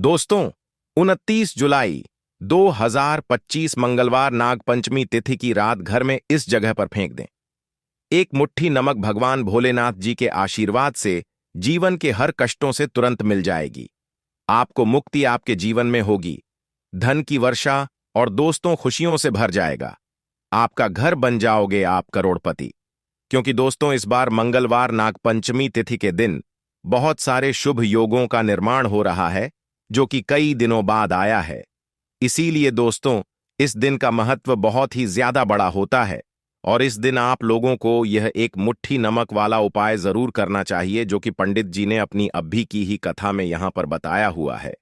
दोस्तों, 29 जुलाई 2025 मंगलवार नागपंचमी तिथि की रात घर में इस जगह पर फेंक दें। एक मुट्ठी नमक भगवान भोलेनाथ जी के आशीर्वाद से जीवन के हर कष्टों से तुरंत मिल जाएगी। आपको मुक्ति आपके जीवन में होगी, धन की वर्षा और दोस्तों खुशियों से भर जाएगा। आपका घर बन जाओगे आप करोड़पति। क्योंकि दोस्तों, इस बार मंगलवार नागपंचमी तिथि के दिन बहुत सारे शुभ योगों का निर्माण हो रहा है, जो कि कई दिनों बाद आया है। इसीलिए दोस्तों, इस दिन का महत्व बहुत ही ज्यादा बड़ा होता है और इस दिन आप लोगों को यह एक मुट्ठी नमक वाला उपाय जरूर करना चाहिए, जो कि पंडित जी ने अपनी अभी की ही कथा में यहां पर बताया हुआ है।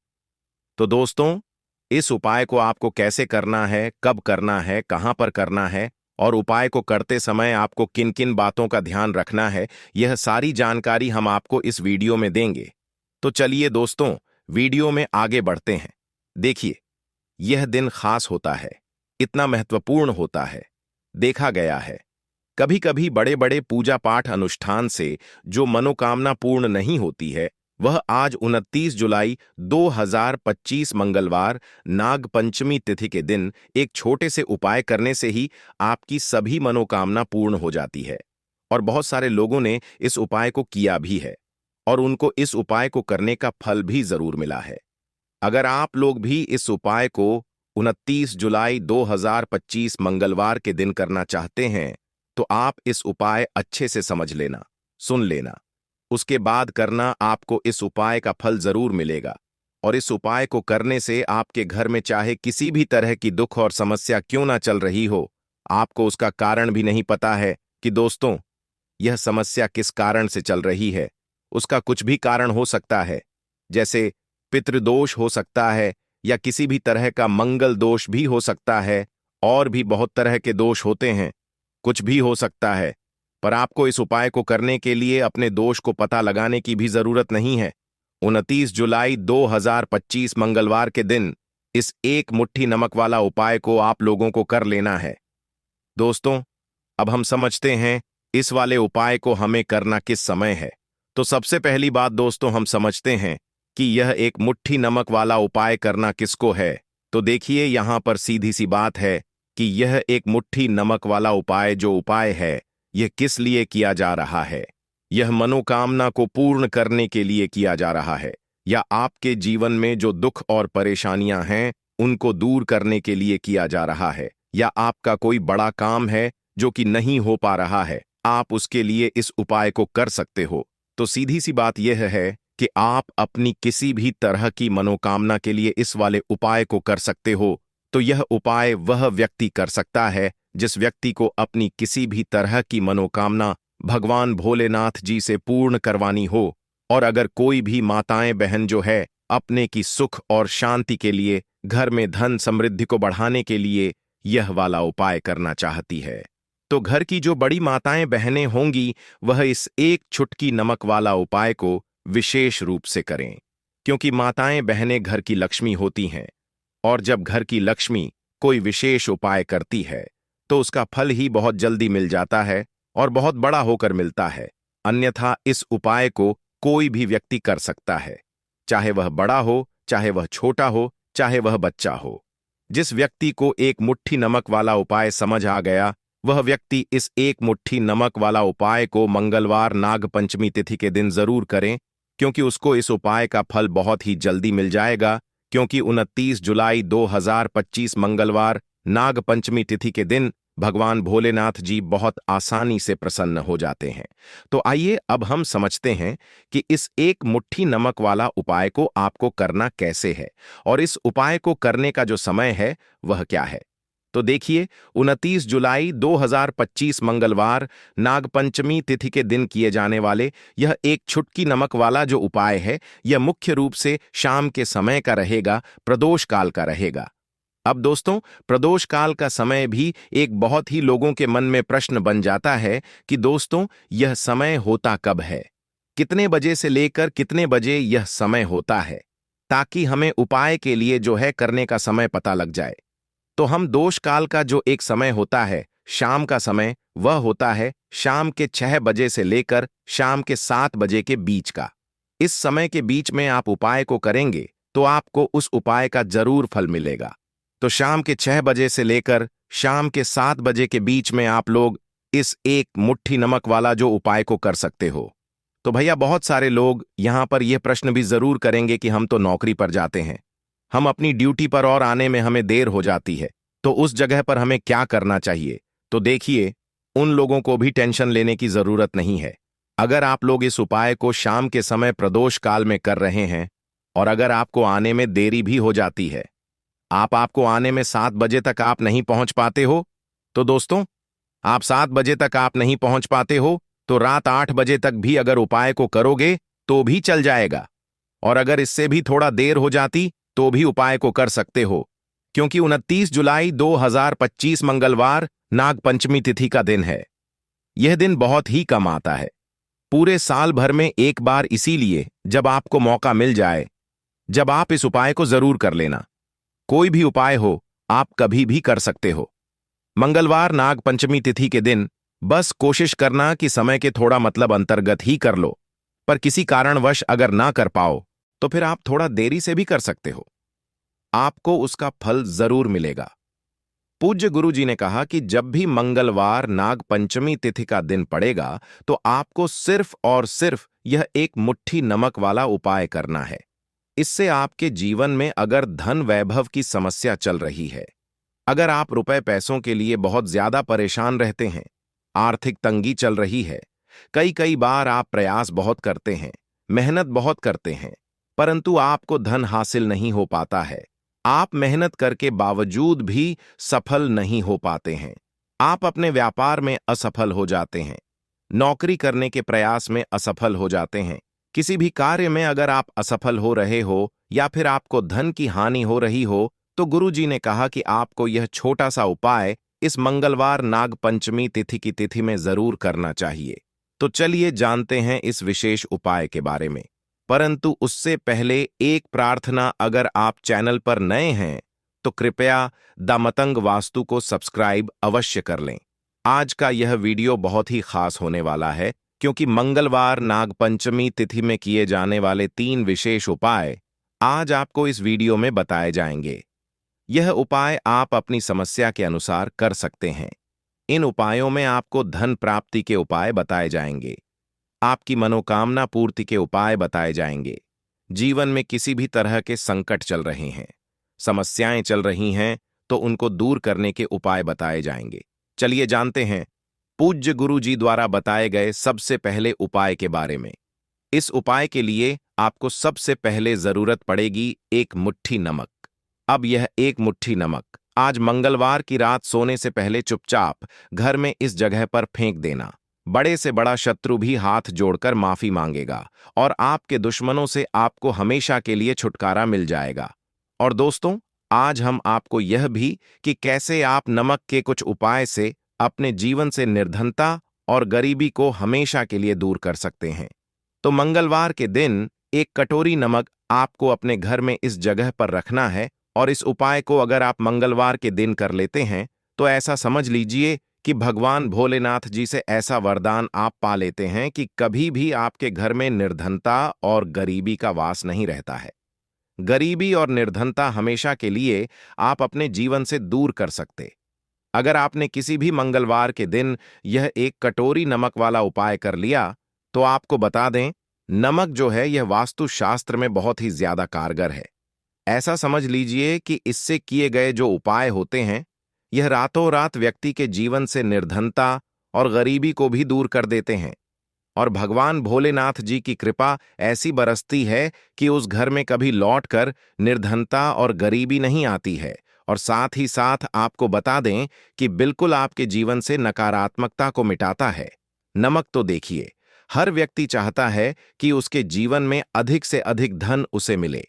तो दोस्तों, इस उपाय को आपको कैसे करना है, कब करना है, कहां पर करना है और उपाय को करते समय आपको किन किन बातों का ध्यान रखना है, यह सारी जानकारी हम आपको इस वीडियो में देंगे। तो चलिए दोस्तों, वीडियो में आगे बढ़ते हैं। देखिए, यह दिन खास होता है, इतना महत्वपूर्ण होता है। देखा गया है, कभी कभी बड़े बड़े पूजा पाठ अनुष्ठान से जो मनोकामना पूर्ण नहीं होती है, वह आज 29 जुलाई 2025 मंगलवार नाग पंचमी तिथि के दिन एक छोटे से उपाय करने से ही आपकी सभी मनोकामना पूर्ण हो जाती है। और बहुत सारे लोगों ने इस उपाय को किया भी है और उनको इस उपाय को करने का फल भी जरूर मिला है। अगर आप लोग भी इस उपाय को 29 जुलाई 2025 मंगलवार के दिन करना चाहते हैं, तो आप इस उपाय अच्छे से समझ लेना, सुन लेना। उसके बाद करना, आपको इस उपाय का फल जरूर मिलेगा। और इस उपाय को करने से आपके घर में चाहे किसी भी तरह की दुख और समस्या क्यों ना चल रही हो, आपको उसका कारण भी नहीं पता है कि दोस्तों, यह समस्या किस कारण से चल रही है। उसका कुछ भी कारण हो सकता है, जैसे पितृदोष हो सकता है या किसी भी तरह का मंगल दोष भी हो सकता है, और भी बहुत तरह के दोष होते हैं, कुछ भी हो सकता है। पर आपको इस उपाय को करने के लिए अपने दोष को पता लगाने की भी जरूरत नहीं है। 29 जुलाई 2025 मंगलवार के दिन इस एक मुट्ठी नमक वाला उपाय को आप लोगों को कर लेना है। दोस्तों, अब हम समझते हैं इस वाले उपाय को हमें करना किस समय है। तो सबसे पहली बात दोस्तों, हम समझते हैं कि यह एक मुट्ठी नमक वाला उपाय करना किसको है। तो देखिए, यहां पर सीधी सी बात है कि यह एक मुट्ठी नमक वाला उपाय जो उपाय है, यह किस लिए किया जा रहा है। यह मनोकामना को पूर्ण करने के लिए किया जा रहा है, या आपके जीवन में जो दुख और परेशानियां हैं उनको दूर करने के लिए किया जा रहा है, या आपका कोई बड़ा काम है जो कि नहीं हो पा रहा है, आप उसके लिए इस उपाय को कर सकते हो। तो सीधी सी बात यह है कि आप अपनी किसी भी तरह की मनोकामना के लिए इस वाले उपाय को कर सकते हो। तो यह उपाय वह व्यक्ति कर सकता है जिस व्यक्ति को अपनी किसी भी तरह की मनोकामना भगवान भोलेनाथ जी से पूर्ण करवानी हो। और अगर कोई भी माताएं बहन जो है अपने की सुख और शांति के लिए, घर में धन समृद्धि को बढ़ाने के लिए यह वाला उपाय करना चाहती है, तो घर की जो बड़ी माताएं बहनें होंगी, वह इस एक चुटकी नमक वाला उपाय को विशेष रूप से करें। क्योंकि माताएं बहनें घर की लक्ष्मी होती हैं, और जब घर की लक्ष्मी कोई विशेष उपाय करती है तो उसका फल ही बहुत जल्दी मिल जाता है और बहुत बड़ा होकर मिलता है। अन्यथा इस उपाय को कोई भी व्यक्ति कर सकता है, चाहे वह बड़ा हो, चाहे वह छोटा हो, चाहे वह बच्चा हो। जिस व्यक्ति को एक मुट्ठी नमक वाला उपाय समझ आ गया, वह व्यक्ति इस एक मुट्ठी नमक वाला उपाय को मंगलवार नाग पंचमी तिथि के दिन जरूर करें, क्योंकि उसको इस उपाय का फल बहुत ही जल्दी मिल जाएगा। क्योंकि 29 जुलाई 2025 मंगलवार नाग पंचमी तिथि के दिन भगवान भोलेनाथ जी बहुत आसानी से प्रसन्न हो जाते हैं। तो आइए अब हम समझते हैं कि इस एक मुट्ठी नमक वाला उपाय को आपको करना कैसे है और इस उपाय को करने का जो समय है वह क्या है। तो देखिए, 29 जुलाई 2025 मंगलवार नागपंचमी तिथि के दिन किए जाने वाले यह एक चुटकी नमक वाला जो उपाय है, यह मुख्य रूप से शाम के समय का रहेगा, प्रदोष काल का रहेगा। अब दोस्तों, प्रदोष काल का समय भी एक बहुत ही लोगों के मन में प्रश्न बन जाता है कि दोस्तों, यह समय होता कब है, कितने बजे से लेकर कितने बजे यह समय होता है, ताकि हमें उपाय के लिए जो है करने का समय पता लग जाए। तो हम दोष काल का जो एक समय होता है, शाम का समय, वह होता है शाम के 6 बजे से लेकर शाम के 7 बजे के बीच का। इस समय के बीच में आप उपाय को करेंगे तो आपको उस उपाय का जरूर फल मिलेगा। तो शाम के 6 बजे से लेकर शाम के 7 बजे के बीच में आप लोग इस एक मुट्ठी नमक वाला जो उपाय को कर सकते हो। तो भैया बहुत सारे लोग यहां पर यह प्रश्न भी जरूर करेंगे कि हम तो नौकरी पर जाते हैं, हम अपनी ड्यूटी पर और आने में हमें देर हो जाती है, तो उस जगह पर हमें क्या करना चाहिए। तो देखिए, उन लोगों को भी टेंशन लेने की जरूरत नहीं है। अगर आप लोग इस उपाय को शाम के समय प्रदोष काल में कर रहे हैं और अगर आपको आने में देरी भी हो जाती है, आपको आने में 7 बजे तक आप नहीं पहुंच पाते हो, तो दोस्तों आप 7 बजे तक आप नहीं पहुंच पाते हो तो रात 8 बजे तक भी अगर उपाय को करोगे तो भी चल जाएगा। और अगर इससे भी थोड़ा देर हो जाती तो भी उपाय को कर सकते हो, क्योंकि 29 जुलाई 2025 मंगलवार नागपंचमी तिथि का दिन है। यह दिन बहुत ही कम आता है, पूरे साल भर में एक बार, इसीलिए जब आपको मौका मिल जाए, जब आप इस उपाय को जरूर कर लेना। कोई भी उपाय हो, आप कभी भी कर सकते हो। मंगलवार नागपंचमी तिथि के दिन बस कोशिश करना कि समय के थोड़ा अंतर्गत ही कर लो, पर किसी कारणवश अगर ना कर पाओ तो फिर आप थोड़ा देरी से भी कर सकते हो, आपको उसका फल जरूर मिलेगा। पूज्य गुरु जी ने कहा कि जब भी मंगलवार नागपंचमी तिथि का दिन पड़ेगा तो आपको सिर्फ और सिर्फ यह एक मुट्ठी नमक वाला उपाय करना है। इससे आपके जीवन में अगर धन वैभव की समस्या चल रही है, अगर आप रुपए पैसों के लिए बहुत ज्यादा परेशान रहते हैं, आर्थिक तंगी चल रही है, कई कई बार आप प्रयास बहुत करते हैं, मेहनत बहुत करते हैं, परंतु आपको धन हासिल नहीं हो पाता है, आप मेहनत करके बावजूद भी सफल नहीं हो पाते हैं, आप अपने व्यापार में असफल हो जाते हैं, नौकरी करने के प्रयास में असफल हो जाते हैं, किसी भी कार्य में अगर आप असफल हो रहे हो या फिर आपको धन की हानि हो रही हो, तो गुरु जी ने कहा कि आपको यह छोटा सा उपाय इस मंगलवार नागपंचमी तिथि की तिथि में जरूर करना चाहिए। तो चलिए जानते हैं इस विशेष उपाय के बारे में, परंतु उससे पहले एक प्रार्थना, अगर आप चैनल पर नए हैं तो कृपया द मतंग वास्तु को सब्सक्राइब अवश्य कर लें। आज का यह वीडियो बहुत ही खास होने वाला है, क्योंकि मंगलवार नागपंचमी तिथि में किए जाने वाले 3 विशेष उपाय आज आपको इस वीडियो में बताए जाएंगे। यह उपाय आप अपनी समस्या के अनुसार कर सकते हैं। इन उपायों में आपको धन प्राप्ति के उपाय बताए जाएंगे, आपकी मनोकामना पूर्ति के उपाय बताए जाएंगे, जीवन में किसी भी तरह के संकट चल रहे हैं, समस्याएं चल रही हैं तो उनको दूर करने के उपाय बताए जाएंगे। चलिए जानते हैं पूज्य गुरु जी द्वारा बताए गए सबसे पहले उपाय के बारे में। इस उपाय के लिए आपको सबसे पहले जरूरत पड़ेगी एक मुट्ठी नमक। अब यह एक मुट्ठी नमक आज मंगलवार की रात सोने से पहले चुपचाप घर में इस जगह पर फेंक देना। बड़े से बड़ा शत्रु भी हाथ जोड़कर माफी मांगेगा और आपके दुश्मनों से आपको हमेशा के लिए छुटकारा मिल जाएगा। और दोस्तों, आज हम आपको यह भी कि कैसे आप नमक के कुछ उपाय से अपने जीवन से निर्धनता और गरीबी को हमेशा के लिए दूर कर सकते हैं। तो मंगलवार के दिन एक कटोरी नमक आपको अपने घर में इस जगह पर रखना है, और इस उपाय को अगर आप मंगलवार के दिन कर लेते हैं तो ऐसा समझ लीजिए कि भगवान भोलेनाथ जी से ऐसा वरदान आप पा लेते हैं कि कभी भी आपके घर में निर्धनता और गरीबी का वास नहीं रहता है। गरीबी और निर्धनता हमेशा के लिए आप अपने जीवन से दूर कर सकते। अगर आपने किसी भी मंगलवार के दिन यह एक कटोरी नमक वाला उपाय कर लिया तो आपको बता दें, नमक जो है यह वास्तुशास्त्र में बहुत ही ज्यादा कारगर है। ऐसा समझ लीजिए कि इससे किए गए जो उपाय होते हैं, यह रातों रात व्यक्ति के जीवन से निर्धनता और गरीबी को भी दूर कर देते हैं। और भगवान भोलेनाथ जी की कृपा ऐसी बरसती है कि उस घर में कभी लौटकर निर्धनता और गरीबी नहीं आती है। और साथ ही साथ आपको बता दें कि बिल्कुल आपके जीवन से नकारात्मकता को मिटाता है। नमक तो देखिए, हर व्यक्ति चाहता है कि उसके जीवन में अधिक से अधिक धन उसे मिले,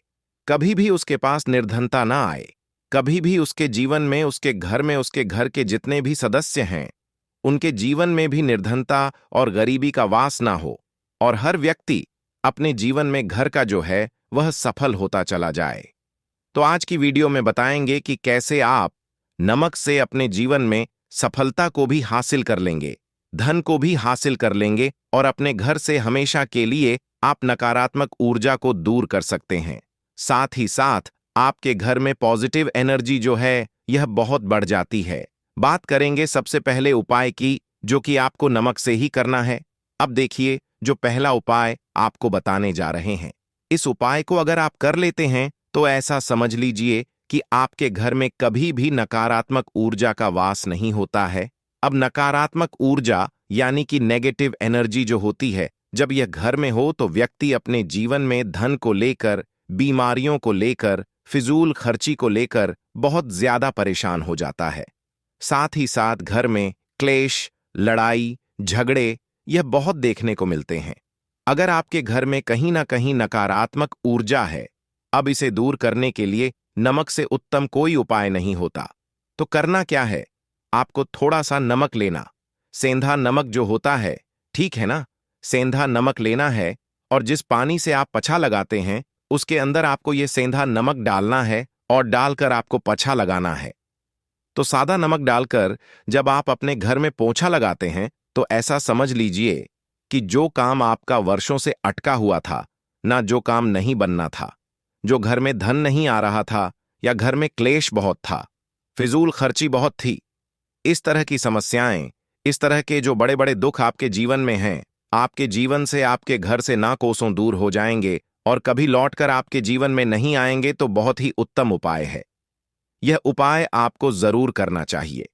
कभी भी उसके पास निर्धनता ना आए, कभी भी उसके जीवन में, उसके घर के जितने भी सदस्य हैं उनके जीवन में भी निर्धनता और गरीबी का वास ना हो, और हर व्यक्ति अपने जीवन में घर का जो है वह सफल होता चला जाए। तो आज की वीडियो में बताएंगे कि कैसे आप नमक से अपने जीवन में सफलता को भी हासिल कर लेंगे, धन को भी हासिल कर लेंगे, और अपने घर से हमेशा के लिए आप नकारात्मक ऊर्जा को दूर कर सकते हैं। साथ ही साथ आपके घर में पॉजिटिव एनर्जी जो है यह बहुत बढ़ जाती है। बात करेंगे सबसे पहले उपाय की, जो कि आपको नमक से ही करना है। अब देखिए, जो पहला उपाय आपको बताने जा रहे हैं, इस उपाय को अगर आप कर लेते हैं तो ऐसा समझ लीजिए कि आपके घर में कभी भी नकारात्मक ऊर्जा का वास नहीं होता है। अब नकारात्मक ऊर्जा यानी कि नेगेटिव एनर्जी जो होती है, जब यह घर में हो तो व्यक्ति अपने जीवन में धन को लेकर, बीमारियों को लेकर, फिजूल खर्ची को लेकर बहुत ज्यादा परेशान हो जाता है। साथ ही साथ घर में क्लेश, लड़ाई, झगड़े यह बहुत देखने को मिलते हैं। अगर आपके घर में कहीं ना कहीं नकारात्मक ऊर्जा है, अब इसे दूर करने के लिए नमक से उत्तम कोई उपाय नहीं होता। तो करना क्या है, आपको थोड़ा सा नमक लेना, सेंधा नमक जो होता है, ठीक है ना, सेंधा नमक लेना है और जिस पानी से आप पछा लगाते हैं उसके अंदर आपको ये सेंधा नमक डालना है और डालकर आपको पछा लगाना है। तो सादा नमक डालकर जब आप अपने घर में पोंछा लगाते हैं तो ऐसा समझ लीजिए कि जो काम आपका वर्षों से अटका हुआ था, ना जो काम नहीं बनना था, जो घर में धन नहीं आ रहा था या घर में क्लेश बहुत था, फिजूल खर्ची बहुत थी, इस तरह की समस्याएं, इस तरह के जो बड़े बड़े दुख आपके जीवन में हैं, आपके जीवन से, आपके घर से ना कोसों दूर हो जाएंगे और कभी लौटकर आपके जीवन में नहीं आएंगे। तो बहुत ही उत्तम उपाय है। यह उपाय आपको जरूर करना चाहिए।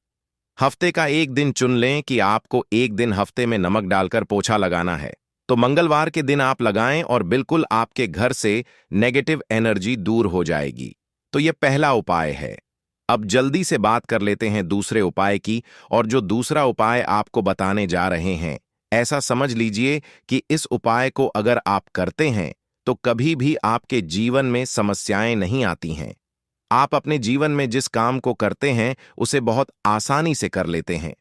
हफ्ते का एक दिन चुन लें कि आपको एक दिन हफ्ते में नमक डालकर पोछा लगाना है, तो मंगलवार के दिन आप लगाएं और बिल्कुल आपके घर से नेगेटिव एनर्जी दूर हो जाएगी। तो यह पहला उपाय है। अब जल्दी से बात कर लेते हैं दूसरे उपाय की, और जो दूसरा उपाय आपको बताने जा रहे हैं, ऐसा समझ लीजिए कि इस उपाय को अगर आप करते हैं तो कभी भी आपके जीवन में समस्याएं नहीं आती हैं। आप अपने जीवन में जिस काम को करते हैं उसे बहुत आसानी से कर लेते हैं।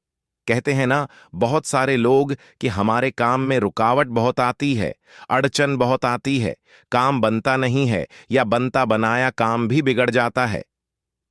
कहते हैं ना बहुत सारे लोग कि हमारे काम में रुकावट बहुत आती है, अड़चन बहुत आती है, काम बनता नहीं है या बनता बनाया काम भी बिगड़ जाता है।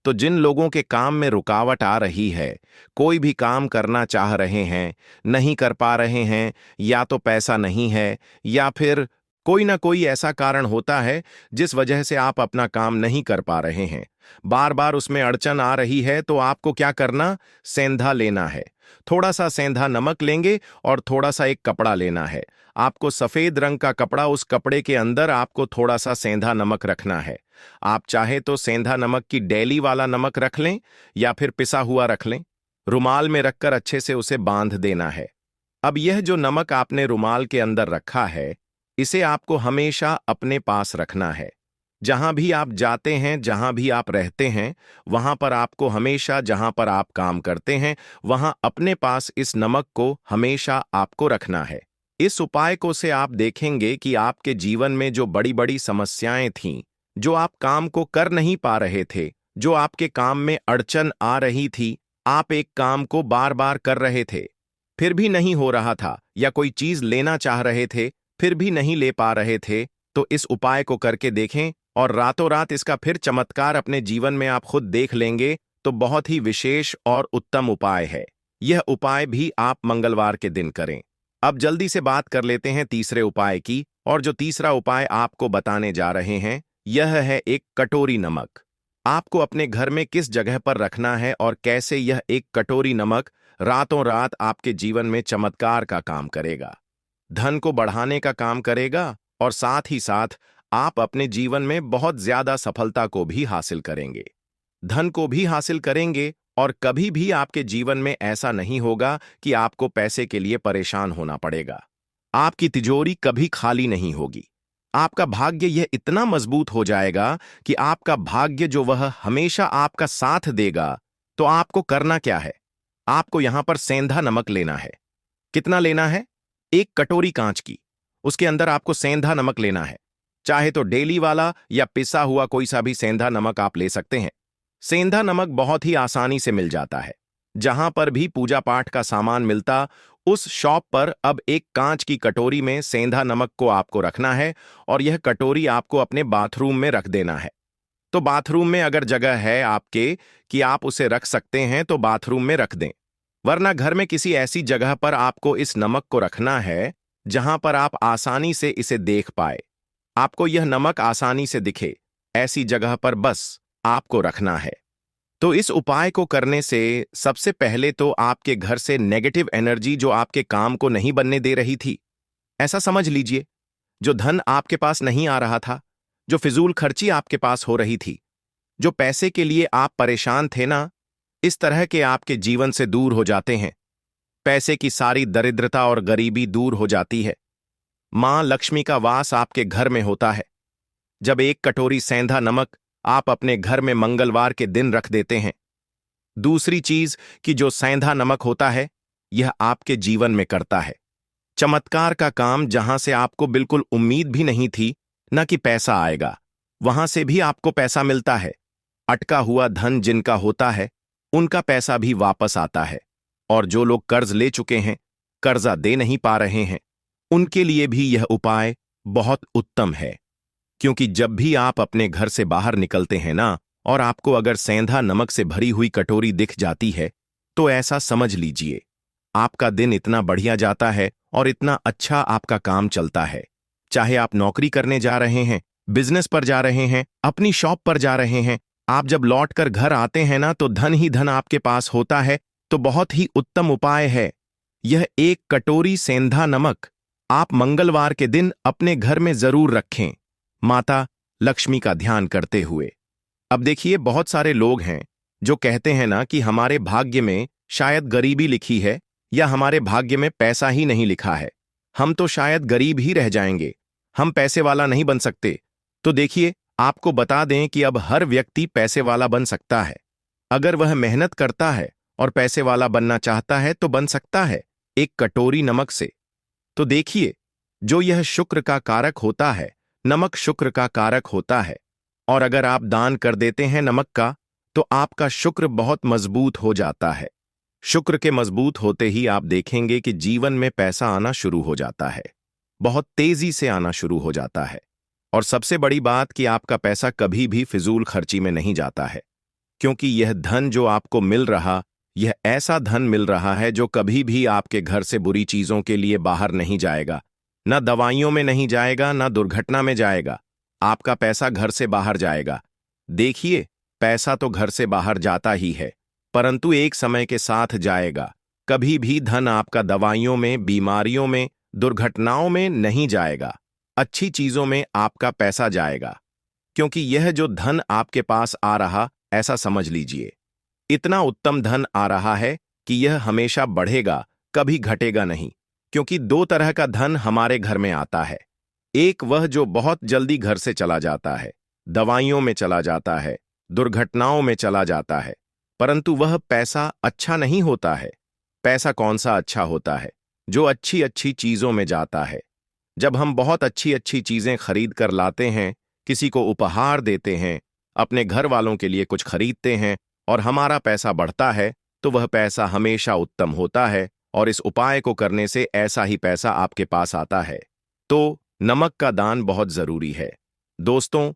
तो जिन लोगों के काम में रुकावट आ रही है, कोई भी काम करना चाह रहे हैं, नहीं कर पा रहे हैं, या तो पैसा नहीं है या फिर कोई ना कोई ऐसा कारण होता है जिस वजह से आप अपना काम नहीं कर पा रहे हैं, बार बार उसमें अड़चन आ रही है, तो आपको क्या करना, सेंधा लेना है। थोड़ा सा सेंधा नमक लेंगे और थोड़ा सा एक कपड़ा लेना है। आपको सफेद रंग का कपड़ा, उस कपड़े के अंदर आपको थोड़ा सा सेंधा नमक रखना है। आप चाहे तो सेंधा नमक की डेली वाला नमक रख लें या फिर पिसा हुआ रख लें। रुमाल में रखकर अच्छे से उसे बांध देना है। अब यह जो नमक आपने रुमाल के अंदर रखा है, इसे आपको हमेशा अपने पास रखना है। जहां भी आप जाते हैं, जहां भी आप रहते हैं, वहां पर आपको हमेशा, जहां पर आप काम करते हैं, वहां अपने पास इस नमक को हमेशा आपको रखना है। इस उपाय को से आप देखेंगे कि आपके जीवन में जो बड़ी बड़ी समस्याएं थीं, जो आप काम को कर नहीं पा रहे थे, जो आपके काम में अड़चन आ रही थी, आप एक काम को बार बार कर रहे थे, फिर भी नहीं हो रहा था, या कोई चीज लेना चाह रहे थे, फिर भी नहीं ले पा रहे थे, तो इस उपाय को करके देखें और रातों रात इसका फिर चमत्कार अपने जीवन में आप खुद देख लेंगे। तो बहुत ही विशेष और उत्तम उपाय है। यह उपाय भी आप मंगलवार के दिन करें। अब जल्दी से बात कर लेते हैं तीसरे उपाय की, और जो तीसरा उपाय आपको बताने जा रहे हैं, यह है एक कटोरी नमक। आपको अपने घर में किस जगह पर रखना है और कैसे यह एक कटोरी नमक रातों रात आपके जीवन में चमत्कार का काम करेगा, धन को बढ़ाने का काम करेगा, और साथ ही साथ आप अपने जीवन में बहुत ज्यादा सफलता को भी हासिल करेंगे, धन को भी हासिल करेंगे, और कभी भी आपके जीवन में ऐसा नहीं होगा कि आपको पैसे के लिए परेशान होना पड़ेगा। आपकी तिजोरी कभी खाली नहीं होगी। आपका भाग्य यह इतना मजबूत हो जाएगा कि आपका भाग्य जो वह हमेशा आपका साथ देगा। तो आपको करना क्या है, आपको यहां पर सेंधा नमक लेना है। कितना लेना है, एक कटोरी कांच की, उसके अंदर आपको सेंधा नमक लेना है। चाहे तो डेली वाला या पिसा हुआ कोई सा भी सेंधा नमक आप ले सकते हैं। सेंधा नमक बहुत ही आसानी से मिल जाता है। जहां पर भी पूजा पाठ का सामान मिलता, उस शॉप पर अब एक कांच की कटोरी में सेंधा नमक को आपको रखना है, और यह कटोरी आपको अपने बाथरूम में रख देना है। तो बाथरूम में अगर जगह है आपके कि आप उसे रख सकते हैं तो बाथरूम में रख दें, वरना घर में किसी ऐसी जगह पर आपको इस नमक को रखना है जहां पर आप आसानी से इसे देख पाए, आपको यह नमक आसानी से दिखे। ऐसी जगह पर बस आपको रखना है। तो इस उपाय को करने से सबसे पहले तो आपके घर से नेगेटिव एनर्जी जो आपके काम को नहीं बनने दे रही थी, ऐसा समझ लीजिए, जो धन आपके पास नहीं आ रहा था, जो फिजूल खर्ची आपके पास हो रही थी, जो पैसे के लिए आप परेशान थे ना, इस तरह के आपके जीवन से दूर हो जाते हैं। पैसे की सारी दरिद्रता और गरीबी दूर हो जाती है। मां लक्ष्मी का वास आपके घर में होता है। जब एक कटोरी सेंधा नमक आप अपने घर में मंगलवार के दिन रख देते हैं। दूसरी चीज कि जो सेंधा नमक होता है, यह आपके जीवन में करता है चमत्कार का काम। जहां से आपको बिल्कुल उम्मीद भी नहीं थी न कि पैसा आएगा, वहां से भी आपको पैसा मिलता है। अटका हुआ धन जिनका होता है, उनका पैसा भी वापस आता है। और जो लोग कर्ज ले चुके हैं, कर्जा दे नहीं पा रहे हैं, उनके लिए भी यह उपाय बहुत उत्तम है। क्योंकि जब भी आप अपने घर से बाहर निकलते हैं ना, और आपको अगर सेंधा नमक से भरी हुई कटोरी दिख जाती है, तो ऐसा समझ लीजिए आपका दिन इतना बढ़िया जाता है और इतना अच्छा आपका काम चलता है। चाहे आप नौकरी करने जा रहे हैं, बिजनेस पर जा रहे हैं, अपनी शॉप पर जा रहे हैं, आप जब लौट कर घर आते हैं ना, तो धन ही धन आपके पास होता है। तो बहुत ही उत्तम उपाय है यह। एक कटोरी सेंधा नमक आप मंगलवार के दिन अपने घर में जरूर रखें, माता लक्ष्मी का ध्यान करते हुए। अब देखिए, बहुत सारे लोग हैं जो कहते हैं ना कि हमारे भाग्य में शायद गरीबी लिखी है, या हमारे भाग्य में पैसा ही नहीं लिखा है, हम तो शायद गरीब ही रह जाएंगे, हम पैसे वाला नहीं बन सकते। तो देखिए, आपको बता दें कि अब हर व्यक्ति पैसे वाला बन सकता है। अगर वह मेहनत करता है और पैसे वाला बनना चाहता है तो बन सकता है, एक कटोरी नमक से। तो देखिए, जो यह शुक्र का कारक होता है, नमक शुक्र का कारक होता है, और अगर आप दान कर देते हैं नमक का, तो आपका शुक्र बहुत मजबूत हो जाता है। शुक्र के मजबूत होते ही आप देखेंगे कि जीवन में पैसा आना शुरू हो जाता है, बहुत तेजी से आना शुरू हो जाता है। और सबसे बड़ी बात कि आपका पैसा कभी भी फिजूल खर्ची में नहीं जाता है, क्योंकि यह धन जो आपको मिल रहा, यह ऐसा धन मिल रहा है जो कभी भी आपके घर से बुरी चीजों के लिए बाहर नहीं जाएगा, ना दवाइयों में नहीं जाएगा, ना दुर्घटना में जाएगा। आपका पैसा घर से बाहर जाएगा। देखिए, पैसा तो घर से बाहर जाता ही है, परंतु एक समय के साथ जाएगा। कभी भी धन आपका दवाइयों में, बीमारियों में, दुर्घटनाओं में नहीं जाएगा। अच्छी चीजों में आपका पैसा जाएगा, क्योंकि यह जो धन आपके पास आ रहा, ऐसा समझ लीजिए, इतना उत्तम धन आ रहा है कि यह हमेशा बढ़ेगा, कभी घटेगा नहीं। क्योंकि दो तरह का धन हमारे घर में आता है। एक वह जो बहुत जल्दी घर से चला जाता है, दवाइयों में चला जाता है, दुर्घटनाओं में चला जाता है, परंतु वह पैसा अच्छा नहीं होता है। पैसा कौन सा अच्छा होता है? जो अच्छी अच्छी चीजों में जाता है। जब हम बहुत अच्छी अच्छी चीजें खरीद कर लाते हैं, किसी को उपहार देते हैं, अपने घर वालों के लिए कुछ खरीदते हैं, और हमारा पैसा बढ़ता है, तो वह पैसा हमेशा उत्तम होता है। और इस उपाय को करने से ऐसा ही पैसा आपके पास आता है। तो नमक का दान बहुत जरूरी है। दोस्तों,